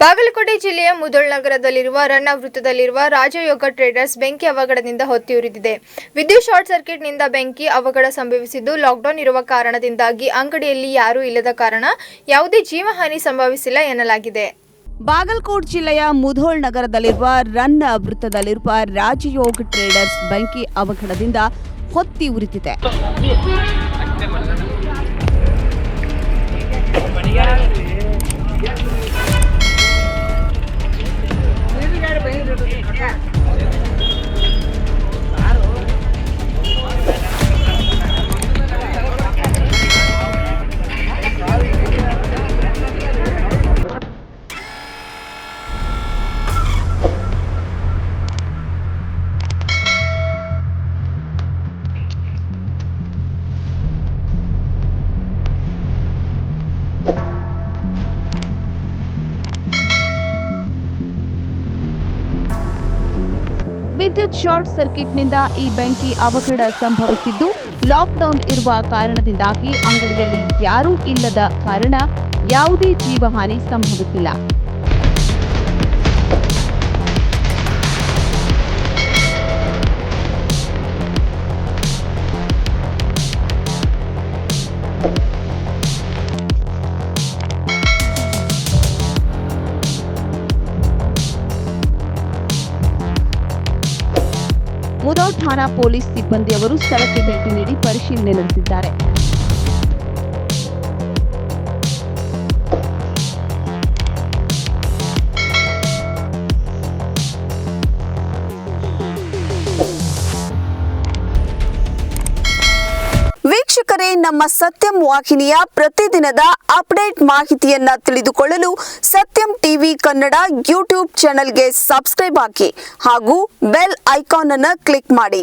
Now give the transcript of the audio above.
ಬಾಗಲಕೋಟೆ ಜಿಲ್ಲೆಯ ಮುಧೋಳ ನಗರದಲ್ಲಿರುವ ರನ್ನ ವೃತ್ತದಲ್ಲಿರುವ ರಾಜಯೋಗ ಟ್ರೇಡರ್ಸ್ ಬೆಂಕಿ ಅವಘಡದಿಂದ ಹೊತ್ತಿ ಉರಿದಿದೆ. ವಿದ್ಯುತ್ ಶಾರ್ಟ್ ಸರ್ಕ್ಯೂಟ್ನಿಂದ ಬೆಂಕಿ ಅವಘಡ ಸಂಭವಿಸಿದ್ದು, ಲಾಕ್ಡೌನ್ ಇರುವ ಕಾರಣದಿಂದಾಗಿ ಅಂಗಡಿಯಲ್ಲಿ ಯಾರೂ ಇಲ್ಲದ ಕಾರಣ ಯಾವುದೇ ಜೀವಹಾನಿ ಸಂಭವಿಸಿಲ್ಲ ಎನ್ನಲಾಗಿದೆ. ಬಾಗಲಕೋಟೆ ಜಿಲ್ಲೆಯ ಮುಧೋಳ ನಗರದಲ್ಲಿರುವ ರನ್ನ ವೃತ್ತದಲ್ಲಿರುವ ರಾಜಯೋಗ ಟ್ರೇಡರ್ಸ್ ಬೆಂಕಿ ಅವಘಡದಿಂದ ಹೊತ್ತಿ ಉರಿದಿದೆ. ವಿದ್ಯುತ್ ಶಾರ್ಟ್ ಸರ್ಕ್ಯೂಟ್ನಿಂದ ಈ ಬೆಂಕಿ ಅವಘಡ ಸಂಭವಿಸಿದ್ದು, ಲಾಕ್ಡೌನ್ ಇರುವ ಕಾರಣದಿಂದಾಗಿ ಅಂಗಡಿಯಲ್ಲಿ ಯಾರೂ ಇಲ್ಲದ ಕಾರಣ ಯಾವುದೇ ಜೀವಹಾನಿ ಸಂಭವಿಸಿಲ್ಲ. ಮುಧೋಳ ಠಾಣಾ ಪೊಲೀಸ್ ಸಿಬ್ಬಂದಿಯವರು ಸ್ಥಳಕ್ಕೆ ಭೇಟಿ ನೀಡಿ ಪರಿಶೀಲನೆ ನಡೆಸಿದ್ದಾರೆ. ವೀಕ್ಷಕರೇ, ನಮ್ಮ ಸತ್ಯಂ ವಾಹಿನಿಯ ಪ್ರತಿದಿನದ ಅಪ್ಡೇಟ್ ಮಾಹಿತಿಯನ್ನ ತಿಳಿದುಕೊಳ್ಳಲು ಸತ್ಯಂ ಟಿವಿ ಕನ್ನಡ ಯೂಟ್ಯೂಬ್ ಚಾನೆಲ್ಗೆ ಸಬ್ಸ್ಕ್ರೈಬ್ ಆಗಿ ಹಾಗೂ ಬೆಲ್ ಐಕಾನ್ ಅನ್ನು ಕ್ಲಿಕ್ ಮಾಡಿ.